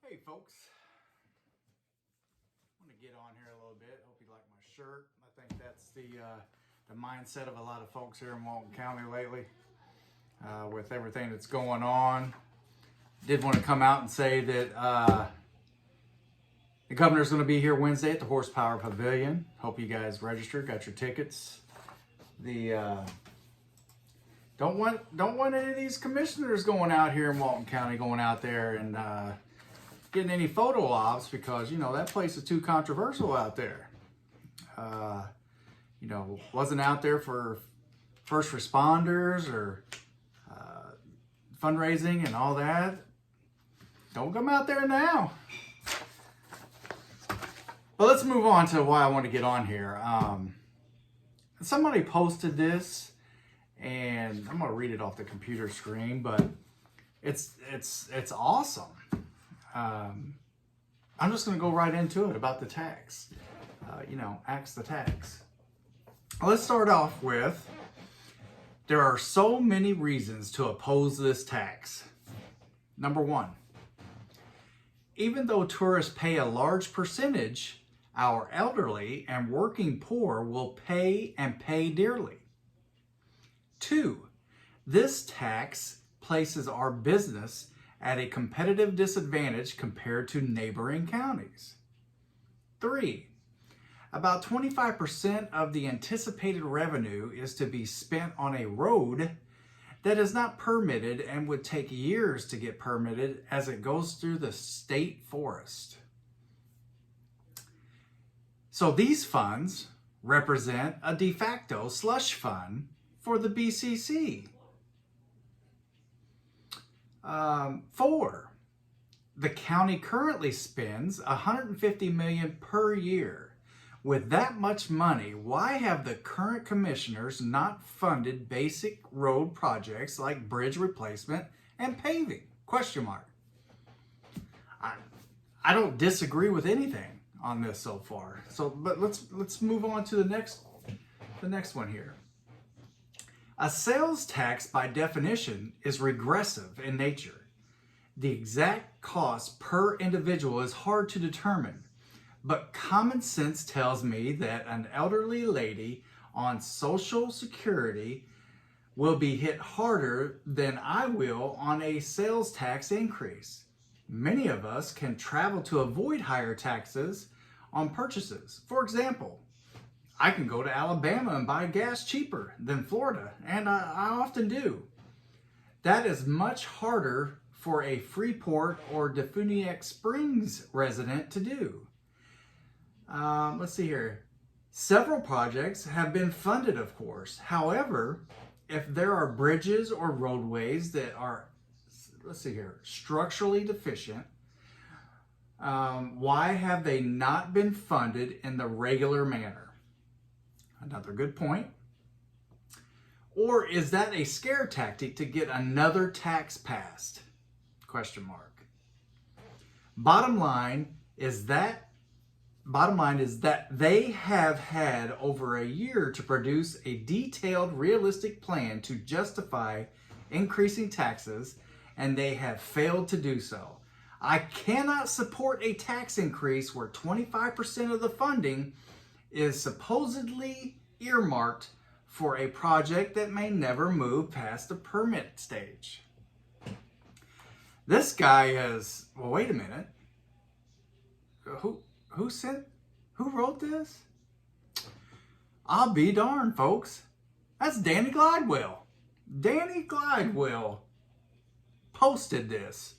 Hey folks, I want to get on here a little bit. Hope you like my shirt. I think that's the mindset of a lot of folks here in Walton County lately with everything that's going on. Did want to come out and say that the governor's going to be here Wednesday at the Horsepower Pavilion. Hope you guys registered, got your tickets. Don't want any of these commissioners going out here in Walton County going out there and getting any photo ops, because that place is too controversial out there. Wasn't out there for first responders or fundraising and all that. Don't come out there now. But let's move on to why I want to get on here. Somebody posted this, and I'm gonna read it off the computer screen, but it's awesome. I'm just gonna go right into it about the tax. Axe the tax. Let's start off with, there are so many reasons to oppose this tax. Number one, even though tourists pay a large percentage, our elderly and working poor will pay and pay dearly. Two, this tax places our business at a competitive disadvantage compared to neighboring counties. Three, about 25% of the anticipated revenue is to be spent on a road that is not permitted and would take years to get permitted as it goes through the state forest. So these funds represent a de facto slush fund for the BCC. 4, the county currently spends $150 million per year. With that much money, why have the current commissioners not funded basic road projects like bridge replacement and paving? Question mark. I don't disagree with anything on this so far. But let's move on to the next one here. A sales tax, by definition, is regressive in nature. The exact cost per individual is hard to determine, but common sense tells me that an elderly lady on Social Security will be hit harder than I will on a sales tax increase. Many of us can travel to avoid higher taxes on purchases. For example, I can go to Alabama and buy gas cheaper than Florida, and I often do. That is much harder for a Freeport or Defuniak Springs resident to do. Let's see here. Several projects have been funded, of course. However, if there are bridges or roadways that are, structurally deficient, why have they not been funded in the regular manner? Another good point. Or is that a scare tactic to get another tax passed? Question mark. Bottom line is that they have had over a year to produce a detailed, realistic plan to justify increasing taxes, and they have failed to do so. I cannot support a tax increase where 25% of the funding is supposedly earmarked for a project that may never move past the permit stage. This guy is, well, wait a minute. Who wrote this? I'll be darned, folks. That's Danny Glidewell. Danny Glidewell posted this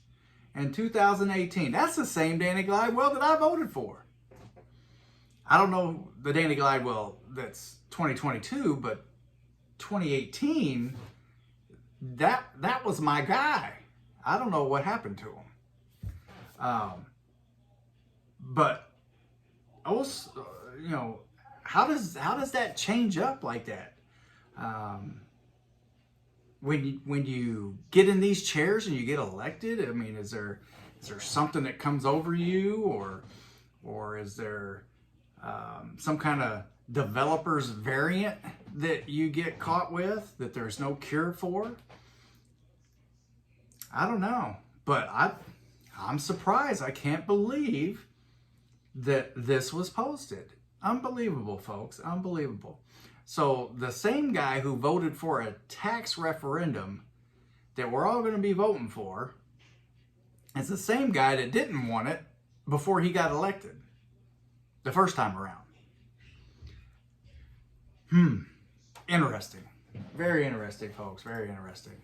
in 2018. That's the same Danny Glidewell that I voted for. I don't know the Danny Glidewell that's 2022, but 2018, that was my guy. I don't know what happened to him. But also, how does that change up like that? When you get in these chairs and you get elected, I mean, is there something that comes over you, or is there some kind of developer's variant that you get caught with that there's no cure for? I don't know, but I'm surprised. I can't believe that this was posted. Unbelievable, folks. Unbelievable. So the same guy who voted for a tax referendum that we're all going to be voting for is the same guy that didn't want it before he got elected the first time around. Interesting. Very interesting, folks. Very interesting.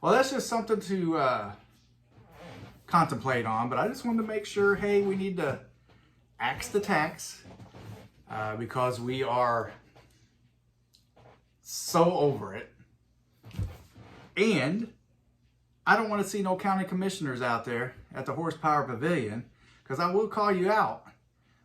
Well, that's just something to contemplate on, but I just wanted to make sure, hey, we need to axe the tax because we are so over it. And I don't want to see no county commissioners out there at the Horsepower Pavilion, because I will call you out.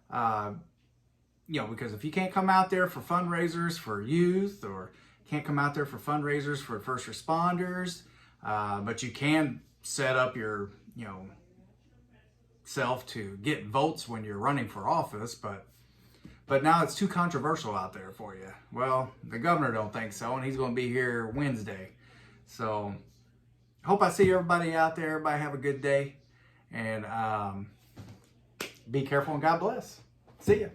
Because if you can't come out there for fundraisers for youth, or can't come out there for fundraisers for first responders, but you can set up your, self to get votes when you're running for office, but now it's too controversial out there for you. Well, the governor don't think so, and he's going to be here Wednesday. So, hope I see everybody out there. Everybody have a good day, and be careful, and God bless. See ya.